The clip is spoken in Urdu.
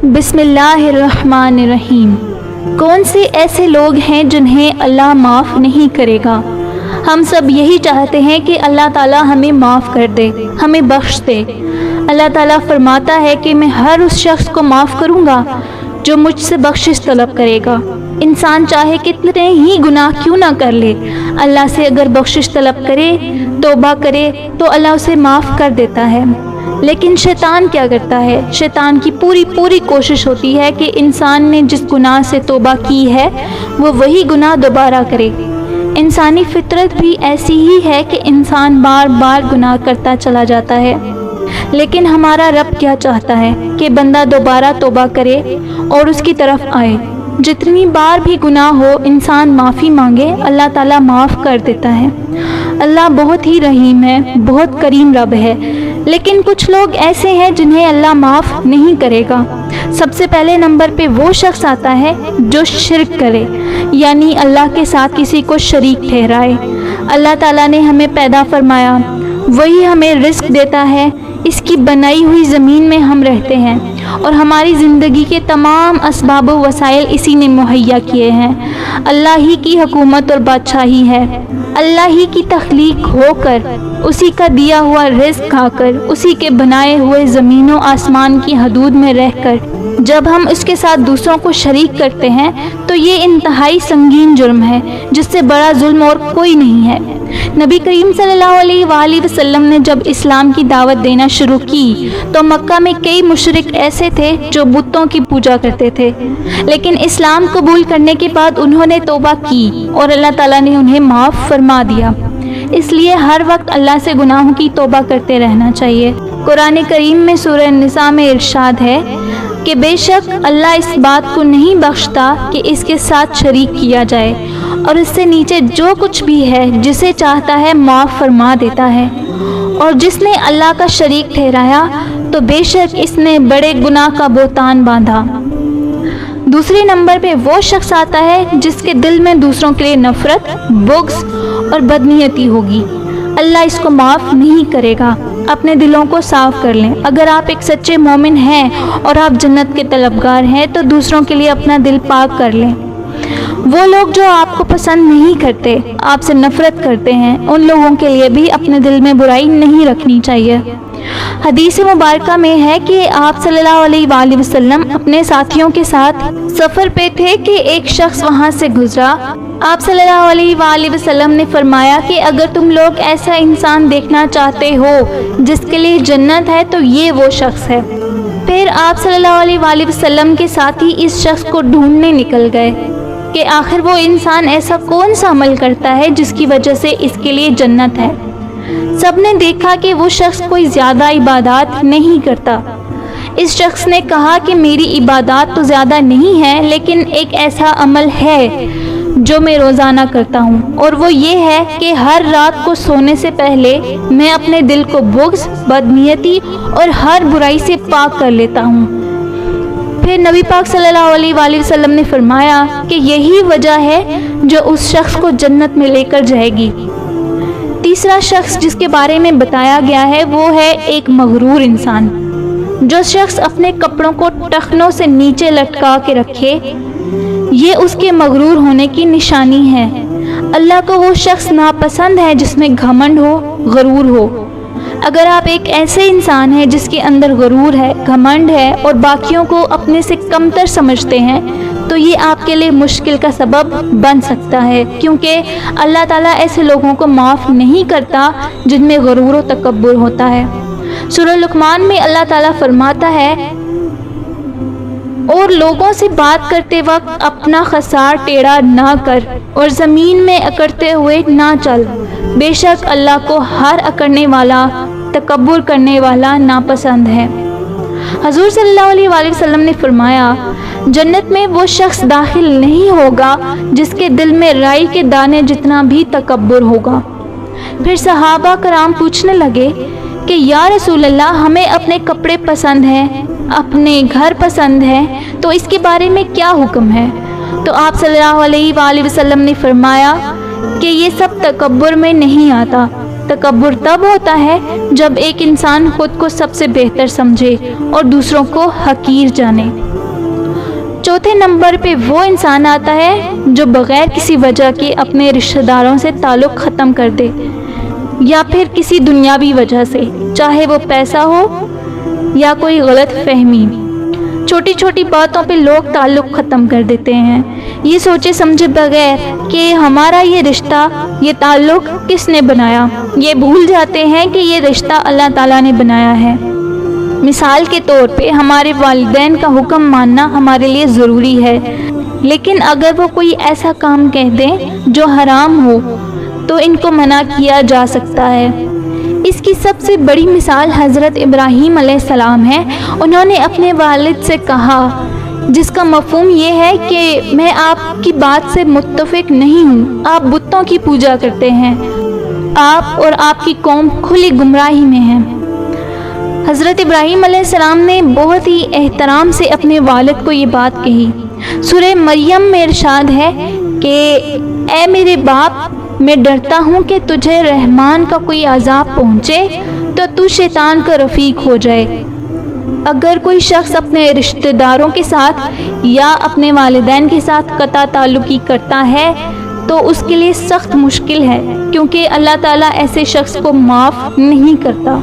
بسم اللہ الرحمن الرحیم۔ کون سے ایسے لوگ ہیں جنہیں اللہ معاف نہیں کرے گا؟ ہم سب یہی چاہتے ہیں کہ اللہ تعالیٰ ہمیں معاف کر دے، ہمیں بخش دے۔ اللہ تعالیٰ فرماتا ہے کہ میں ہر اس شخص کو معاف کروں گا جو مجھ سے بخشش طلب کرے گا۔ انسان چاہے کتنے ہی گناہ کیوں نہ کر لے، اللہ سے اگر بخشش طلب کرے، توبہ کرے تو اللہ اسے معاف کر دیتا ہے۔ لیکن شیطان کیا کرتا ہے؟ شیطان کی پوری کوشش ہوتی ہے کہ انسان نے جس گناہ سے توبہ کی ہے وہ وہی گناہ دوبارہ کرے۔ انسانی فطرت بھی ایسی ہی ہے کہ انسان بار بار گناہ کرتا چلا جاتا ہے، لیکن ہمارا رب کیا چاہتا ہے کہ بندہ دوبارہ توبہ کرے اور اس کی طرف آئے۔ جتنی بار بھی گناہ ہو انسان معافی مانگے، اللہ تعالیٰ معاف کر دیتا ہے۔ اللہ بہت ہی رحیم ہے، بہت کریم رب ہے، لیکن کچھ لوگ ایسے ہیں جنہیں اللہ معاف نہیں کرے گا۔ سب سے پہلے نمبر پہ وہ شخص آتا ہے جو شرک کرے، یعنی اللہ کے ساتھ کسی کو شریک ٹھہرائے۔ اللہ تعالیٰ نے ہمیں پیدا فرمایا، وہی ہمیں رزق دیتا ہے، اس کی بنائی ہوئی زمین میں ہم رہتے ہیں اور ہماری زندگی کے تمام اسباب و وسائل اسی نے مہیا کیے ہیں۔ اللہ ہی کی حکومت اور بادشاہی ہے، اللہ ہی کی تخلیق ہو کر، اسی کا دیا ہوا رزق کھا کر، اسی کے بنائے ہوئے زمین و آسمان کی حدود میں رہ کر جب ہم اس کے ساتھ دوسروں کو شریک کرتے ہیں تو یہ انتہائی سنگین جرم ہے، جس سے بڑا ظلم اور کوئی نہیں ہے۔ نبی کریم صلی اللہ علیہ وآلہ وسلم نے جب اسلام کی دعوت دینا شروع کی تو مکہ میں کئی مشرک ایسے تھے جو بتوں کی پوجا کرتے تھے، لیکن اسلام قبول کرنے کے بعد انہوں نے توبہ کی اور اللہ تعالیٰ نے انہیں معاف فرما دیا۔ اس لیے ہر وقت اللہ سے گناہوں کی توبہ کرتے رہنا چاہیے۔ قرآن کریم میں سورہ النساء میں ارشاد ہے کہ بے شک اللہ اس بات کو نہیں بخشتا کہ اس کے ساتھ شریک کیا جائے، اور اس سے نیچے جو کچھ بھی ہے جسے چاہتا ہے معاف فرما دیتا ہے، اور جس نے اللہ کا شریک ٹھہرایا تو بے شک اس نے بڑے گناہ کا بہتان باندھا۔ دوسرے نمبر پہ وہ شخص آتا ہے جس کے دل میں دوسروں کے لیے نفرت، بغض اور بدنیتی ہوگی۔ اللہ اس کو معاف نہیں کرے گا۔ اپنے دلوں کو صاف کر لیں۔ اگر آپ ایک سچے مومن ہیں اور آپ جنت کے طلبگار ہیں تو دوسروں کے لیے اپنا دل پاک کر لیں۔ وہ لوگ جو آپ کو پسند نہیں کرتے، آپ سے نفرت کرتے ہیں، ان لوگوں کے لیے بھی اپنے دل میں برائی نہیں رکھنی چاہیے۔ حدیث مبارکہ میں ہے کہ آپ صلی اللہ علیہ وآلہ وسلم اپنے ساتھیوں کے ساتھ سفر پہ تھے کہ ایک شخص وہاں سے گزرا۔ آپ صلی اللہ علیہ وآلہ وسلم نے فرمایا کہ اگر تم لوگ ایسا انسان دیکھنا چاہتے ہو جس کے لیے جنت ہے تو یہ وہ شخص ہے۔ پھر آپ صلی اللہ علیہ وآلہ وسلم کے ساتھی اس شخص کو ڈھونڈنے نکل گئے کہ آخر وہ انسان ایسا کون سا عمل کرتا ہے جس کی وجہ سے اس کے لیے جنت ہے۔ سب نے دیکھا کہ وہ شخص کوئی زیادہ عبادات نہیں کرتا۔ اس شخص نے کہا کہ میری عبادات تو زیادہ نہیں ہے، لیکن ایک ایسا عمل ہے جو میں روزانہ کرتا ہوں، اور وہ یہ ہے کہ ہر رات کو سونے سے پہلے میں اپنے دل کو بغض، بدنیتی اور ہر برائی سے پاک کر لیتا ہوں۔ پھر نبی پاک صلی اللہ علیہ وآلہ وسلم نے فرمایا کہ یہی وجہ ہے جو اس شخص کو جنت میں لے کر جائے گی۔ تیسرا شخص جس کے بارے میں بتایا گیا ہے وہ ہے ایک مغرور انسان۔ جو شخص اپنے کپڑوں کو ٹخنوں سے نیچے لٹکا کے رکھے، یہ اس کے مغرور ہونے کی نشانی ہے۔ اللہ کو وہ شخص ناپسند ہے جس میں گھمنڈ ہو، غرور ہو۔ اگر آپ ایک ایسے انسان ہیں جس کے اندر غرور ہے، گھمنڈ ہے اور باقیوں کو اپنے سے کمتر سمجھتے ہیں تو یہ آپ کے لیے مشکل کا سبب بن سکتا ہے، کیونکہ اللہ تعالیٰ ایسے لوگوں کو معاف نہیں کرتا جن میں غرور و تکبر ہوتا ہے۔ سورہ لقمان میں اللہ تعالیٰ فرماتا ہے، اور لوگوں سے بات کرتے وقت اپنا خسار ٹیڑھا نہ کر اور زمین میں اکڑتے ہوئے نہ چل، بے شک اللہ کو ہر اکڑنے والا، تکبر کرنے والا ناپسند ہے۔ حضور صلی اللہ علیہ وآلہ وسلم نے فرمایا، جنت میں وہ شخص داخل نہیں ہوگا جس کے دل میں رائی کے دانے جتنا بھی تکبر ہوگا۔ پھر صحابہ کرام پوچھنے لگے کہ یا رسول اللہ، ہمیں اپنے کپڑے پسند ہیں، اپنے گھر پسند ہے، تو اس کے بارے میں کیا حکم ہے؟ تو آپ صلی اللہ علیہ وآلہ وسلم نے فرمایا کہ یہ سب تکبر میں نہیں آتا، تکبر تب ہوتا ہے جب ایک انسان خود کو سب سے بہتر سمجھے اور دوسروں کو حقیر جانے۔ چوتھے نمبر پہ وہ انسان آتا ہے جو بغیر کسی وجہ کے اپنے رشتہ داروں سے تعلق ختم کر دے، یا پھر کسی دنیاوی وجہ سے، چاہے وہ پیسہ ہو یا کوئی غلط فہمی۔ چھوٹی چھوٹی باتوں پہ لوگ تعلق ختم کر دیتے ہیں، یہ سوچے سمجھے بغیر کہ ہمارا یہ رشتہ، یہ تعلق کس نے بنایا۔ یہ بھول جاتے ہیں کہ یہ رشتہ اللہ تعالیٰ نے بنایا ہے۔ مثال کے طور پہ ہمارے والدین کا حکم ماننا ہمارے لیے ضروری ہے، لیکن اگر وہ کوئی ایسا کام کہہ دیں جو حرام ہو تو ان کو منع کیا جا سکتا ہے۔ اس کی سب سے بڑی مثال حضرت ابراہیم علیہ السلام ہے۔ انہوں نے اپنے والد سے کہا، جس کا مفہوم یہ ہے کہ میں آپ کی بات سے متفق نہیں ہوں، آپ بتوں کی پوجا کرتے ہیں، آپ اور آپ کی قوم کھلی گمراہی میں ہیں۔ حضرت ابراہیم علیہ السلام نے بہت ہی احترام سے اپنے والد کو یہ بات کہی۔ سورہ مریم میں ارشاد ہے کہ اے میرے باپ، میں ڈرتا ہوں کہ تجھے رحمان کا کوئی عذاب پہنچے تو تو شیطان کا رفیق ہو جائے۔ اگر کوئی شخص اپنے رشتہ داروں کے ساتھ یا اپنے والدین کے ساتھ قطع تعلقی کرتا ہے تو اس کے لیے سخت مشکل ہے، کیونکہ اللہ تعالیٰ ایسے شخص کو معاف نہیں کرتا۔